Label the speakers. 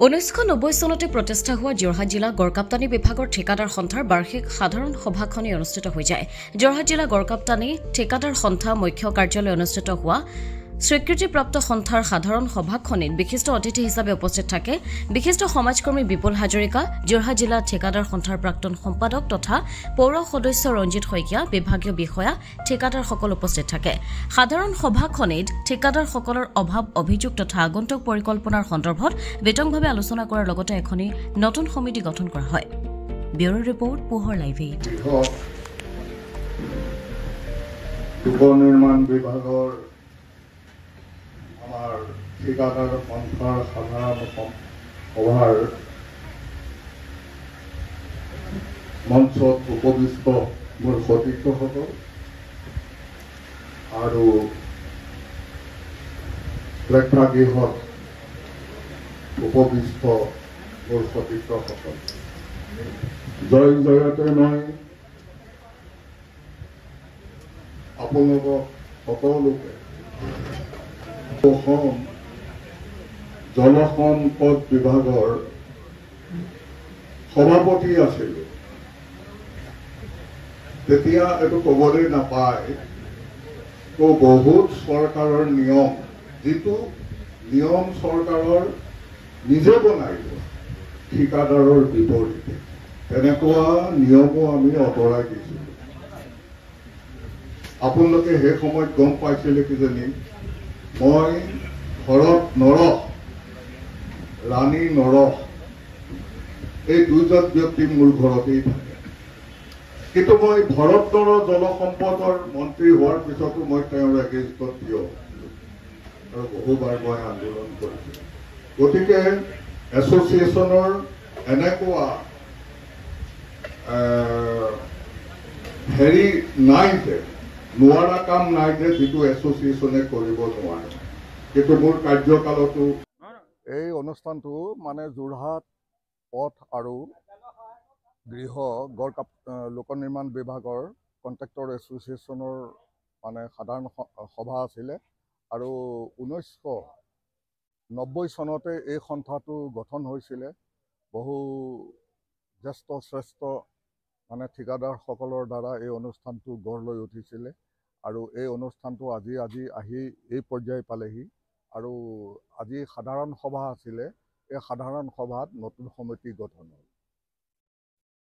Speaker 1: 1990 চনতে প্ৰতিষ্ঠা হোৱা যোৰহাট জিলা গড়কাপ্তানী বিভাগৰ ঠিকাদাৰ সন্থাৰ বাৰ্ষিক সাধাৰণ সভাখনি অনুষ্ঠিত হৈ যায়। যোৰহাট জিলা গড়কাপ্তানী ঠিকাদাৰ সন্থা মুখ্য কাৰ্যালয় অনুষ্ঠিত হোৱা স্বীকৃতিপ্ৰাপ্ত সন্থাৰ সাধাৰণ সভাখনিত বিশিষ্ট অতিথি হিচাপে উপস্থিত থাকে বিশিষ্ট সমাজকৰ্মী বিপুল হাজৰিকা, যোৰহাট জিলা ঠিকাদাৰ সন্থাৰ প্ৰাক্তন সম্পাদক তথা পৌৰ সদস্য ৰঞ্জিত শইকীয়া, বিভাগীয় বিষয়া, ঠিকাদাৰসকল উপস্থিত থাকে। সাধাৰণ সভাখনিত ঠিকাদাৰসকলৰ অভাৱ অভিযোগ তথা আগন্তুক পৰিকল্পনাৰ সন্দৰ্ভত বিতংভাৱে আলোচনা কৰাৰ লগতে এখনি নতুন সমিতি গঠন কৰা হয়। ব্যুৰো ৰিপৰ্ট, পোহৰ লাইভ 8।
Speaker 2: লোক নিৰ্মাণ বিভাগৰ আমাৰ ঠিকাদাৰ সন্থাৰ সাধাৰণ সভাৰ মঞ্চত উপবিষ্ট মোৰ সতীৰ্থসকল আৰু প্ৰেক্ষাগৃহত উপবিষ্ট মোৰ সতীৰ্থসকল, জয় জয়তে মই আপোনালোকক সকলোকে অসম জলসম্পদ বিভাগৰ সভাপতি আছিলোঁ। তেতিয়া এইটো ক'বলৈ নাপায়, বহুত চৰকাৰৰ নিয়ম, যিটো নিয়ম চৰকাৰৰ নিজে বনাইছে ঠিকাদাৰৰ বিপৰীতে, তেনেকুৱা নিয়মো আমি আঁতৰাই দিছিলোঁ। আপোনালোকে সেই সময়ত গম পাইছিলে কিজানি, মই ঘৰত নৰহ, ৰাণী নৰহ, এই দুজন ব্যক্তি মোৰ ঘৰতেই থাকে। কিন্তু মই ভৰতনৰ জলসম্পদৰ মন্ত্ৰী হোৱাৰ পিছতো মই তেওঁৰ এগেইনষ্টত থিয় হৈছিলোঁ আৰু বহুবাৰ মই আন্দোলন কৰিছিলোঁ। গতিকে এছ'চিয়েশ্যনৰ এনেকুৱা হেৰি নাই যে, নোৱাৰা কাম নাই যে যিটো এছ'চিয়েশ্যনে কৰিব নোৱাৰে। কিন্তু মোৰ কাৰ্যকালতো এই অনুষ্ঠানটো মানে যোৰহাট পথ আৰু গৃহ লোক নিৰ্মাণ বিভাগৰ কণ্ট্ৰেক্টৰ এছ'চিয়েশ্যনৰ মানে সাধাৰণ সভা আছিলে আৰু 1990 চনতে এই সন্থাটো গঠন হৈছিলে। বহু জ্যেষ্ঠ শ্ৰেষ্ঠ মানে ঠিকাদাৰসকলৰ দ্বাৰা এই অনুষ্ঠানটো গঢ় লৈ উঠিছিলে আৰু এই অনুষ্ঠানটো আজি আহি এই পৰ্যায় পালেহি আৰু আজি সাধাৰণ সভা আছিলে। এই সাধাৰণ সভাত নতুন সমিতি গঠন হ'ল।